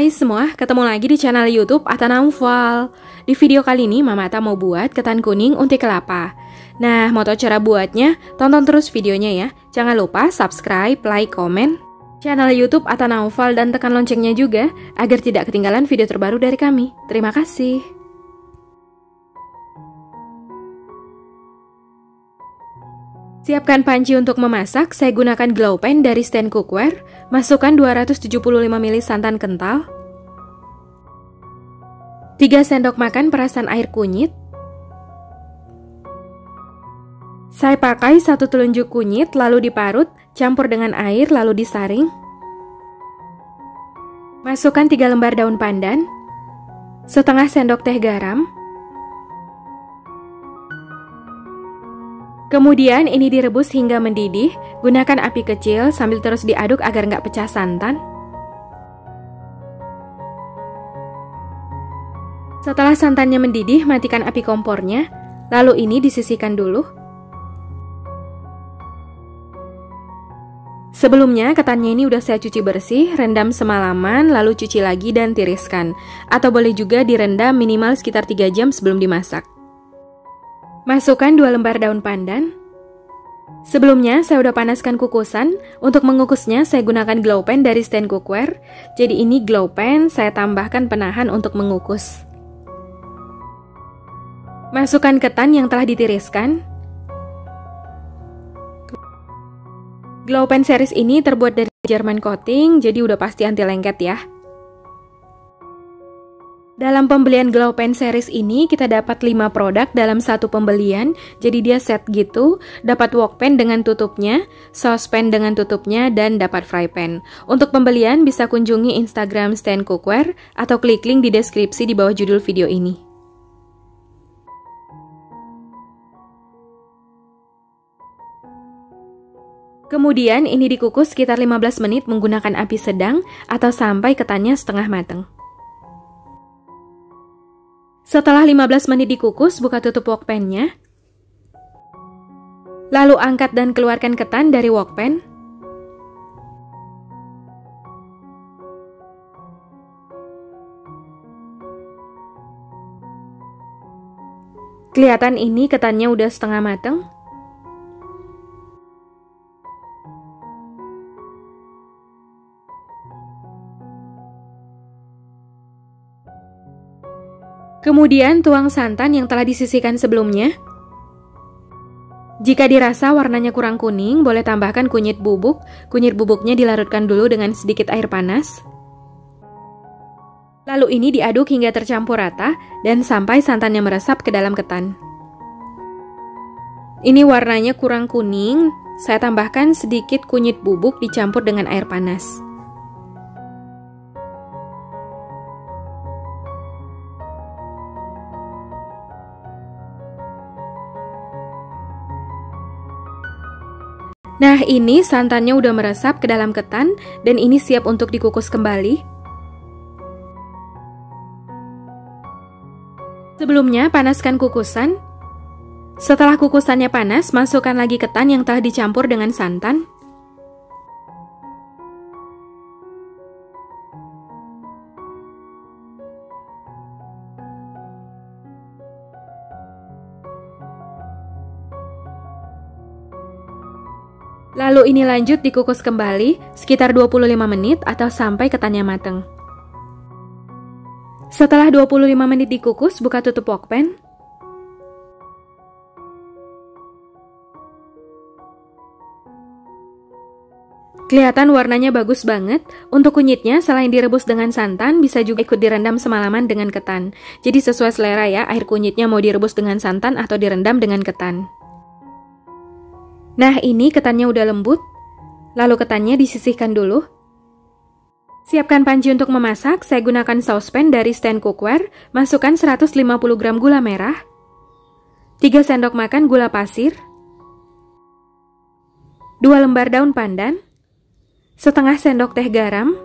Hai semua, ketemu lagi di channel YouTube Atta Naufal. Di video kali ini Mama Atta mau buat ketan kuning unti kelapa. Nah, mau tahu cara buatnya? Tonton terus videonya ya. Jangan lupa subscribe, like, komen channel YouTube Atta Naufal dan tekan loncengnya juga agar tidak ketinggalan video terbaru dari kami. Terima kasih. Siapkan panci untuk memasak. Saya gunakan glow pan dari stand cookware. Masukkan 275 ml santan kental, 3 sendok makan perasan air kunyit. Saya pakai 1 telunjuk kunyit lalu diparut, campur dengan air lalu disaring. Masukkan 3 lembar daun pandan, setengah sendok teh garam. Kemudian ini direbus hingga mendidih, gunakan api kecil sambil terus diaduk agar nggak pecah santan. Setelah santannya mendidih, matikan api kompornya, lalu ini disisihkan dulu. Sebelumnya ketannya ini udah saya cuci bersih, rendam semalaman, lalu cuci lagi dan tiriskan. Atau boleh juga direndam minimal sekitar 3 jam sebelum dimasak. Masukkan 2 lembar daun pandan. Sebelumnya saya udah panaskan kukusan. Untuk mengukusnya saya gunakan glow pan dari stand cookware. Jadi ini glow pan, saya tambahkan penahan untuk mengukus. Masukkan ketan yang telah ditiriskan. Glow pan series ini terbuat dari German coating, jadi udah pasti anti lengket ya. Dalam pembelian glow pan series ini kita dapat 5 produk dalam satu pembelian. Jadi dia set gitu, dapat wok pan dengan tutupnya, saucepan dengan tutupnya, dan dapat fry pan. Untuk pembelian bisa kunjungi Instagram stand cookware atau klik link di deskripsi di bawah judul video ini. Kemudian ini dikukus sekitar 15 menit menggunakan api sedang atau sampai ketannya setengah matang. Setelah 15 menit dikukus, buka tutup wok pan-nya. Lalu angkat dan keluarkan ketan dari wok pan. Kelihatan ini ketannya udah setengah matang. Kemudian tuang santan yang telah disisihkan sebelumnya. Jika dirasa warnanya kurang kuning, boleh tambahkan kunyit bubuk. Kunyit bubuknya dilarutkan dulu dengan sedikit air panas. Lalu ini diaduk hingga tercampur rata dan sampai santannya meresap ke dalam ketan. Ini warnanya kurang kuning, saya tambahkan sedikit kunyit bubuk dicampur dengan air panas. Nah, ini santannya udah meresap ke dalam ketan dan ini siap untuk dikukus kembali. Sebelumnya, panaskan kukusan. Setelah kukusannya panas, masukkan lagi ketan yang telah dicampur dengan santan. Lalu ini lanjut dikukus kembali sekitar 25 menit atau sampai ketannya matang. Setelah 25 menit dikukus, buka tutup wok pan. Kelihatan warnanya bagus banget. Untuk kunyitnya selain direbus dengan santan, bisa juga ikut direndam semalaman dengan ketan. Jadi sesuai selera ya, air kunyitnya mau direbus dengan santan atau direndam dengan ketan. Nah, ini ketannya udah lembut. Lalu ketannya disisihkan dulu. Siapkan panci untuk memasak. Saya gunakan saucepan dari stand cookware. Masukkan 150 gram gula merah, 3 sendok makan gula pasir, 2 lembar daun pandan, setengah sendok teh garam,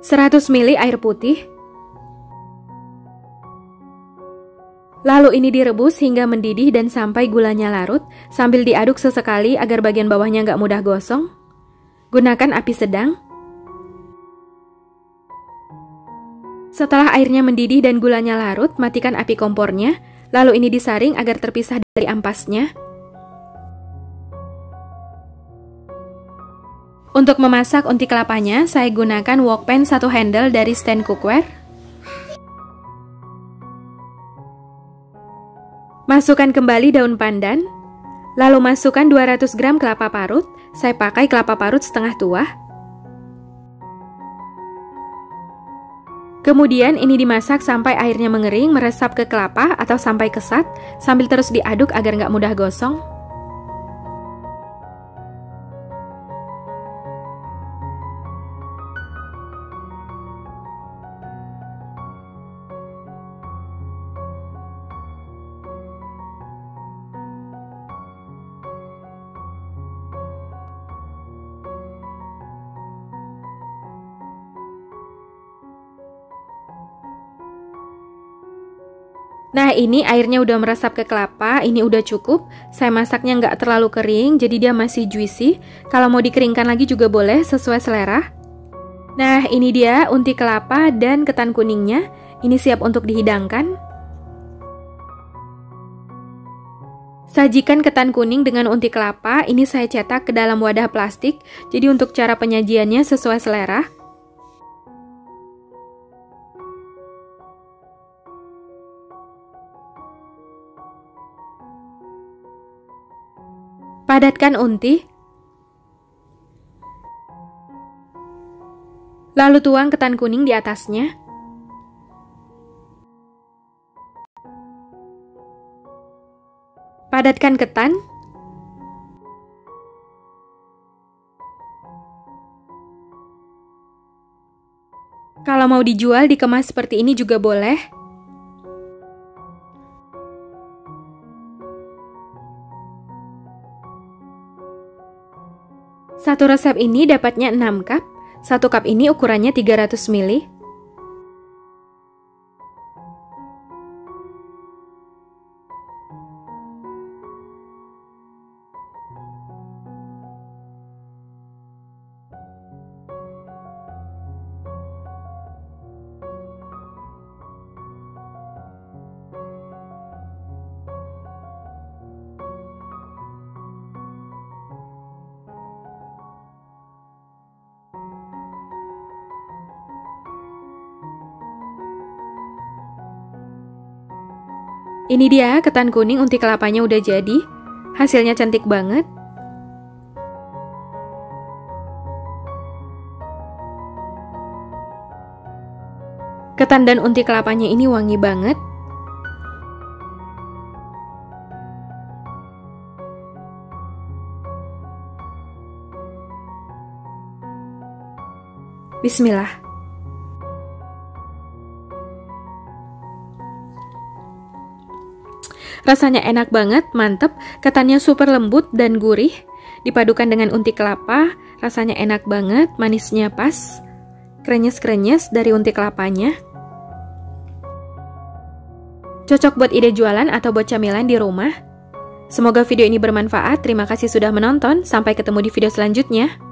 100 ml air putih. Lalu ini direbus hingga mendidih dan sampai gulanya larut, sambil diaduk sesekali agar bagian bawahnya nggak mudah gosong. Gunakan api sedang. Setelah airnya mendidih dan gulanya larut, matikan api kompornya, lalu ini disaring agar terpisah dari ampasnya. Untuk memasak unti kelapanya, saya gunakan wok pan 1 handle dari stand cookware. Masukkan kembali daun pandan, lalu masukkan 200 gram kelapa parut. Saya pakai kelapa parut setengah tuah. Kemudian ini dimasak sampai airnya mengering, meresap ke kelapa atau sampai kesat, sambil terus diaduk agar nggak mudah gosong. Nah, ini airnya udah meresap ke kelapa, ini udah cukup. Saya masaknya nggak terlalu kering, jadi dia masih juicy. Kalau mau dikeringkan lagi juga boleh, sesuai selera. Nah, ini dia unti kelapa dan ketan kuningnya. Ini siap untuk dihidangkan. Sajikan ketan kuning dengan unti kelapa, ini saya cetak ke dalam wadah plastik. Jadi untuk cara penyajiannya sesuai selera. Padatkan unti, lalu tuang ketan kuning di atasnya. Padatkan ketan. Kalau mau dijual dikemas seperti ini juga boleh. Satu resep ini dapatnya 6 cup. 1 cup ini ukurannya 300 ml. Ini dia ketan kuning unti kelapanya udah jadi. Hasilnya cantik banget. Ketan dan unti kelapanya ini wangi banget. Bismillah. Rasanya enak banget, mantep. Ketannya super lembut dan gurih. Dipadukan dengan unti kelapa, rasanya enak banget, manisnya pas. Krenyes-krenyes dari unti kelapanya. Cocok buat ide jualan atau buat camilan di rumah. Semoga video ini bermanfaat. Terima kasih sudah menonton. Sampai ketemu di video selanjutnya.